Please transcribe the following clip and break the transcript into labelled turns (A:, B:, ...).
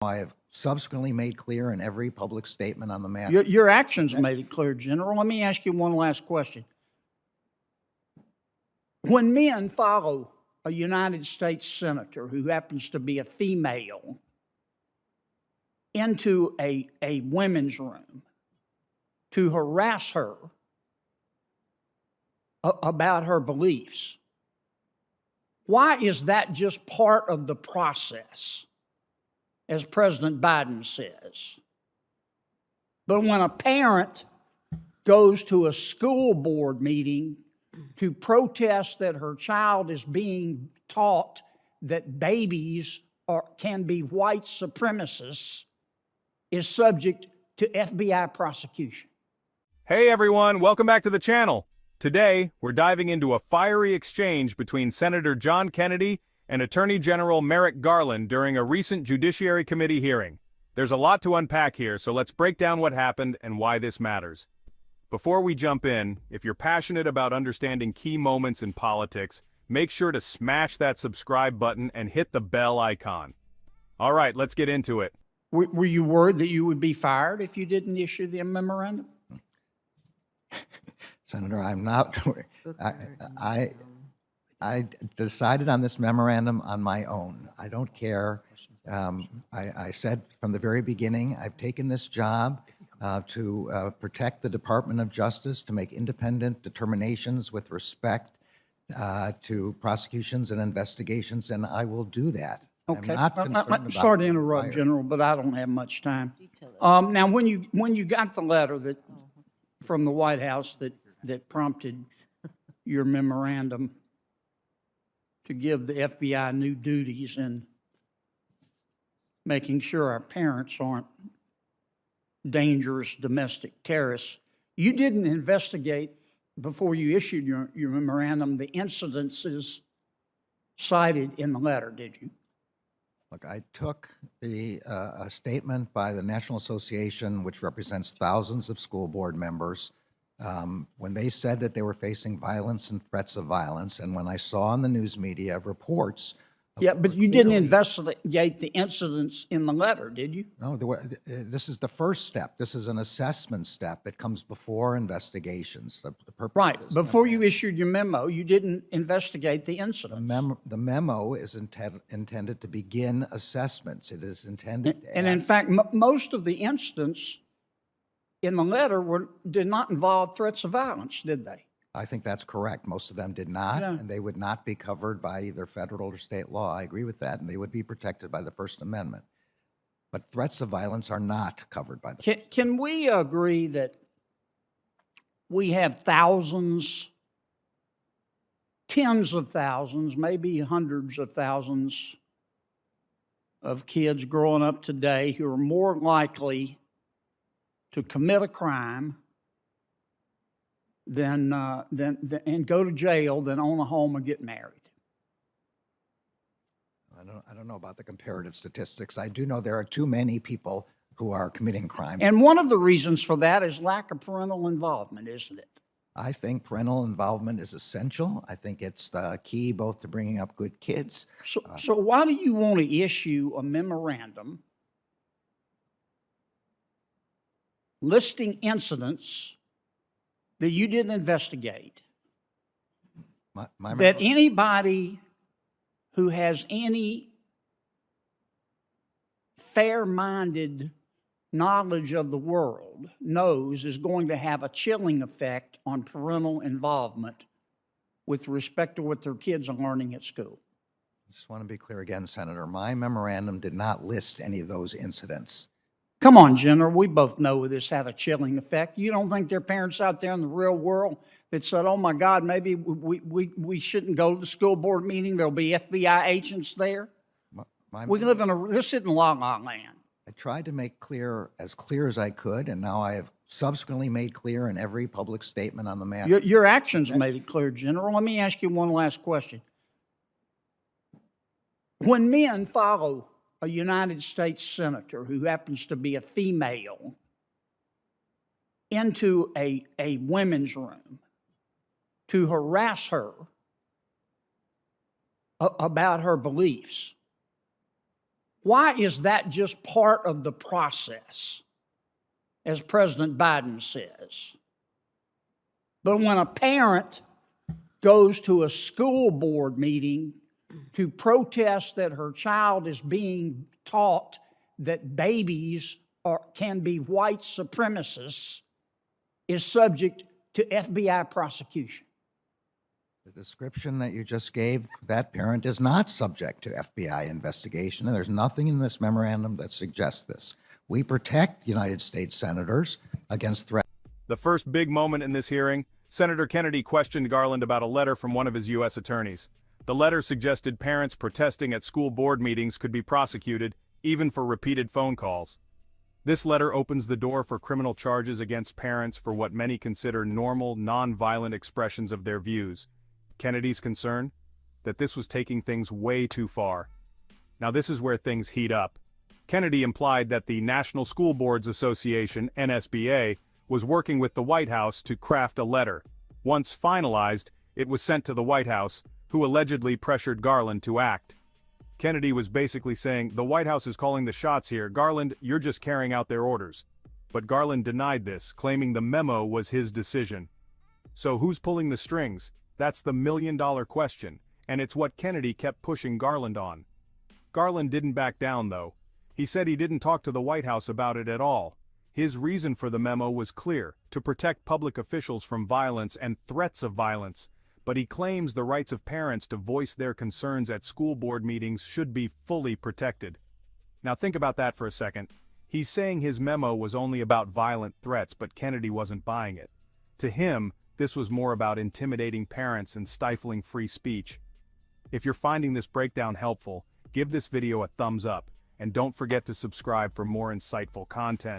A: I have subsequently made clear in every public statement on the matter.
B: Your actions made it clear, General. Let me ask you one last question. When men follow a United States senator who happens to be a female into a women's room to harass her about her beliefs, why is that just part of the process, as President Biden says? But when a parent goes to a school board meeting to protest that her child is being taught that babies can be white supremacists, is subject to FBI prosecution.
C: Hey everyone, welcome back to the channel. Today, we're diving into a fiery exchange between Senator John Kennedy and Attorney General Merrick Garland during a recent Judiciary Committee hearing. There's a lot to unpack here, so let's break down what happened and why this matters. Before we jump in, if you're passionate about understanding key moments in politics, make sure to smash that subscribe button and hit the bell icon. All right, let's get into it.
B: Were you worried that you would be fired if you didn't issue the memorandum?
A: Senator, I'm not. I decided on this memorandum on my own. I don't care. I said from the very beginning, I've taken this job to protect the Department of Justice, to make independent determinations with respect to prosecutions and investigations, and I will do that.
B: Okay.
A: I'm not concerned about
B: Sorry to interrupt, General, but I don't have much time. Now, when you got the letter from the White House that prompted your memorandum to give the FBI new duties in making sure our parents aren't dangerous domestic terrorists, you didn't investigate, before you issued your memorandum, the incidences cited in the letter, did you?
A: Look, I took a statement by the National Association, which represents thousands of school board members, when they said that they were facing violence and threats of violence, and when I saw in the news media reports.
B: Yeah, but you didn't investigate the incidents in the letter, did you?
A: No, this is the first step. This is an assessment step. It comes before investigations. The purpose
B: right. Before you issued your memo, you didn't investigate the incidents.
A: The memo is intended to begin assessments. It is intended to
B: in fact, most of the incidents in the letter did not involve threats of violence, did they?
A: I think that's correct. Most of them did not, and they would not be covered by either federal or state law. I agree with that, and they would be protected by the First Amendment. But threats of violence are not covered by the.
B: Can we agree that we have thousands, tens of thousands, maybe hundreds of thousands of kids growing up today who are more likely to commit a crime and go to jail than own a home or get married?
A: I don't know about the comparative statistics. I do know there are too many people who are committing crime.
B: And one of the reasons for that is lack of parental involvement, isn't it?
A: I think parental involvement is essential. I think it's the key both to bringing up good kids.
B: So why do you want to issue a memorandum listing incidents that you didn't investigate, that anybody who has any fair-minded knowledge of the world knows is going to have a chilling effect on parental involvement with respect to what their kids are learning at school?
A: I just want to be clear again, Senator. My memorandum did not list any of those incidents.
B: Come on, General, we both know this had a chilling effect. You don't think there are parents out there in the real world that said, oh my God, maybe we shouldn't go to the school board meeting, there'll be FBI agents there? We live this isn't La La Land.
A: I tried to make as clear as I could, and now I have subsequently made clear in every public statement on the matter.
B: Your actions made it clear, General. Let me ask you one last question. When men follow a United States senator who happens to be a female into a women's room to harass her about her beliefs, Why is that just part of the process, as President Biden says? But when a parent goes to a school board meeting to protest that her child is being taught that babies can be white supremacists, is subject to FBI prosecution.
A: The description that you just gave, that parent is not subject to FBI investigation, and there's nothing in this memorandum that suggests this. We protect United States senators against threats.
C: The first big moment in this hearing, Senator Kennedy questioned Garland about a letter from one of his U.S. attorneys. The letter suggested parents protesting at school board meetings could be prosecuted, even for repeated phone calls. This letter opens the door for criminal charges against parents for what many consider normal, non-violent expressions of their views. Kennedy's concern? That this was taking things way too far. Now this is where things heat up. Kennedy implied that the National School Boards Association, NSBA, was working with the White House to craft a letter. Once finalized, it was sent to the White House, who allegedly pressured Garland to act. Kennedy was basically saying, the White House is calling the shots here, Garland, you're just carrying out their orders. But Garland denied this, claiming the memo was his decision. So who's pulling the strings? That's the million-dollar question, and it's what Kennedy kept pushing Garland on. Garland didn't back down, though. He said he didn't talk to the White House about it at all. His reason for the memo was clear, to protect public officials from violence and threats of violence, but he claims the rights of parents to voice their concerns at school board meetings should be fully protected. Now think about that for a second. He's saying his memo was only about violent threats, but Kennedy wasn't buying it. To him, this was more about intimidating parents and stifling free speech. If you're finding this breakdown helpful, give this video a thumbs up, and don't forget to subscribe for more insightful content.